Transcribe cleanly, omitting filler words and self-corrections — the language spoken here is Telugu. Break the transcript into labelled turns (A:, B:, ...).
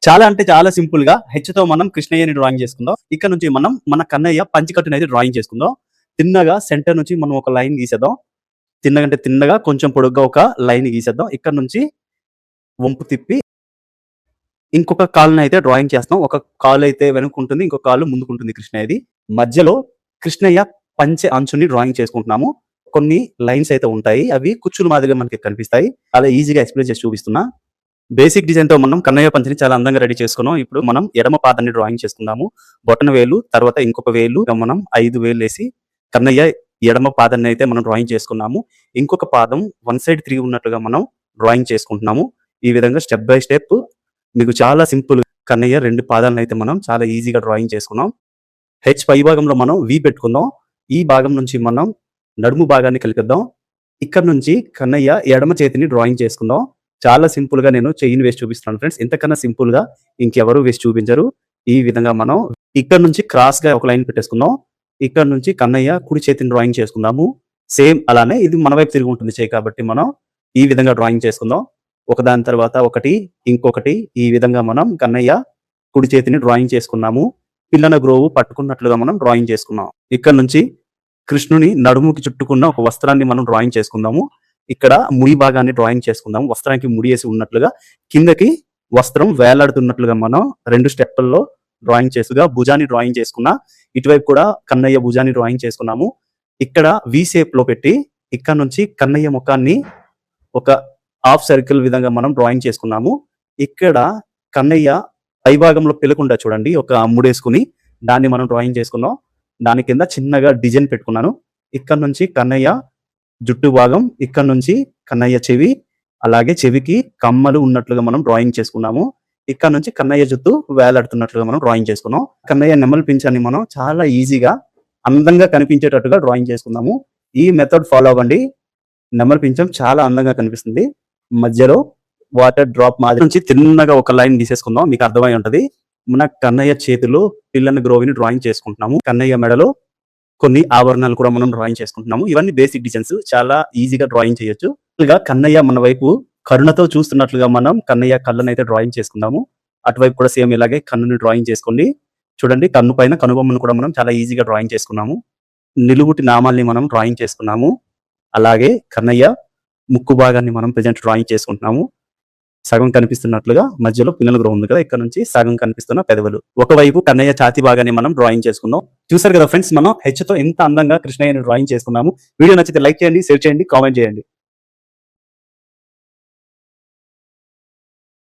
A: చాలా అంటే చాలా సింపుల్ గా హెచ్ తో మనం కృష్ణయ్యని డ్రాయింగ్ చేసుకుందాం. ఇక్కడ నుంచి మనం మన కన్నయ్య పంచకట్టుని అయితే డ్రాయింగ్ చేసుకుందాం. తిన్నగా సెంటర్ నుంచి మనం ఒక లైన్ గీసేద్దాం. తిన్నగంటే తిన్నగా కొంచెం పొడుగ్గా ఒక లైన్ గీసేద్దాం. ఇక్కడ నుంచి వంపు తిప్పి ఇంకొక కాలుని అయితే డ్రాయింగ్ చేస్తాం. ఒక కాలు అయితే వెనుకుంటుంది, ఇంకొక కాలు ముందుకుంటుంది కృష్ణయ్యది. మధ్యలో కృష్ణయ్య పంచె అంచుని డ్రాయింగ్ చేసుకుంటున్నాము. కొన్ని లైన్స్ అయితే ఉంటాయి, అవి కుచ్చుల మాదిరిగా మనకి కనిపిస్తాయి. అలా ఈజీగా ఎక్స్ప్లెయిన్ చేసి చూపిస్తున్నా. బేసిక్ డిజైన్ తో మనం కన్నయ్య పంచిని చాలా అందంగా రెడీ చేసుకున్నాం. ఇప్పుడు మనం ఎడమ పాదాన్ని డ్రాయింగ్ చేసుకుందాము. బొటన వేలు తర్వాత ఇంకొక వేలు మనం 5 వేలు వేసి కన్నయ్య ఎడమ పాదాన్ని అయితే మనం డ్రాయింగ్ చేసుకున్నాము. ఇంకొక పాదం వన్ సైడ్ 3 ఉన్నట్లుగా మనం డ్రాయింగ్ చేసుకుంటున్నాము. ఈ విధంగా స్టెప్ బై స్టెప్ మీకు చాలా సింపుల్ కన్నయ్య 2 పాదాలను అయితే మనం చాలా ఈజీగా డ్రాయింగ్ చేసుకున్నాం. హెచ్ పై భాగంలో మనం వి పెట్టుకుందాం. ఈ భాగం నుంచి మనం నడుము భాగాన్ని కలిపిద్దాం. ఇక్కడ నుంచి కన్నయ్య ఎడమ చేతిని డ్రాయింగ్ చేసుకుందాం. చాలా సింపుల్ గా నేను చెయ్యిని వేసి చూపిస్తున్నాను ఫ్రెండ్స్. ఇంతకన్నా సింపుల్ గా ఇంకెవరు వేసి చూపించరు. ఈ విధంగా మనం ఇక్కడ నుంచి క్రాస్ గా ఒక లైన్ పెట్టేసుకుందాం. ఇక్కడ నుంచి కన్నయ్య కుడి చేతిని డ్రాయింగ్ చేసుకుందాము. సేమ్ అలానే ఇది మన వైపు తిరిగి ఉంటుంది చేయి కాబట్టి మనం ఈ విధంగా డ్రాయింగ్ చేసుకుందాం. ఒకదాని తర్వాత ఒకటి ఇంకొకటి ఈ విధంగా మనం కన్నయ్య కుడి చేతిని డ్రాయింగ్ చేసుకున్నాము. పిల్లన గ్రోవు పట్టుకున్నట్లుగా మనం డ్రాయింగ్ చేసుకున్నాం. ఇక్కడ నుంచి కృష్ణుని నడుముకి చుట్టుకున్న ఒక వస్త్రాన్ని మనం డ్రాయింగ్ చేసుకుందాము. ఇక్కడ ముడి భాగాన్ని డ్రాయింగ్ చేసుకుందాము. వస్త్రానికి ముడి వేసి ఉన్నట్లుగా కిందకి వస్త్రం వేలాడుతున్నట్లుగా మనం 2 స్టెప్పుల్లో డ్రాయింగ్ చేసుగా భుజాన్ని డ్రాయింగ్ చేసుకున్నా. ఇటువైపు కూడా కన్నయ్య భుజాన్ని డ్రాయింగ్ చేసుకున్నాము. ఇక్కడ వి షేప్ లో పెట్టి ఇక్కడ నుంచి కన్నయ్య ముఖాన్ని ఒక హాఫ్ సర్కిల్ విధంగా మనం డ్రాయింగ్ చేసుకున్నాము. ఇక్కడ కన్నయ్య పై భాగంలో పిలకుండా చూడండి ఒక ముడేసుకుని దాన్ని మనం డ్రాయింగ్ చేసుకున్నాం. దాని కింద చిన్నగా డిజైన్ పెట్టుకున్నాను. ఇక్కడ నుంచి కన్నయ్య జుట్టు భాగం, ఇక్కడ నుంచి కన్నయ్య చెవి, అలాగే చెవికి కమ్మలు ఉన్నట్లుగా మనం డ్రాయింగ్ చేసుకున్నాము. ఇక్కడ నుంచి కన్నయ్య జుట్టు వేలాడుతున్నట్లుగా మనం డ్రాయింగ్ చేసుకున్నాం. కన్నయ్య నెమలి పింఛాన్ని మనం చాలా ఈజీగా అందంగా కనిపించేటట్టుగా డ్రాయింగ్ చేసుకున్నాము. ఈ మెథడ్ ఫాలో అవ్వండి. నెమలి పింఛం చాలా అందంగా కనిపిస్తుంది. మధ్యలో వాటర్ డ్రాప్ మాదిరి నుంచి తిన్నగా ఒక లైన్ తీసేసుకుందాం. మీకు అర్థమై ఉంటది. మన కన్నయ్య చేతిలో పిల్లని గ్రోవిని డ్రాయింగ్ చేసుకుంటున్నాము. కన్నయ్య మెడలో కొన్ని ఆభరణాలు కూడా మనం డ్రాయింగ్ చేసుకుంటున్నాము. ఇవన్నీ బేసిక్ డిజైన్స్, చాలా ఈజీగా డ్రాయింగ్ చేయొచ్చు. కన్నయ్య మన వైపు కరుణతో చూస్తున్నట్లుగా మనం కన్నయ్య కళ్ళను అయితే డ్రాయింగ్ చేసుకుందాము. అటువైపు కూడా సేమ్ ఇలాగే కన్నుని డ్రాయింగ్ చేసుకోండి. చూడండి, కన్ను పైన కనుబొమ్మను కూడా మనం చాలా ఈజీగా డ్రాయింగ్ చేసుకున్నాము. నిలువుటి నామాల్ని మనం డ్రాయింగ్ చేసుకున్నాము. అలాగే కన్నయ్య ముక్కు భాగాన్ని మనం ప్రెజెంట్ డ్రాయింగ్ చేసుకుంటున్నాము. సగం కనిపిస్తున్నట్లుగా మధ్యలో పిల్లల గ్రో ఉంది కదా, ఇక్కడ నుంచి సగం కనిపిస్తున్న పెదవులు. ఒకవైపు కన్నయ్య ఛాతి భాగాన్ని మనం డ్రాయింగ్ చేసుకుందాం. చూసారు కదా ఫ్రెండ్స్, మనం హెచ్ తో ఎంత అందంగా కృష్ణయ్యని డ్రాయింగ్ చేసుకున్నాము. వీడియో నచ్చితే లైక్ చేయండి, షేర్ చేయండి, కామెంట్ చేయండి.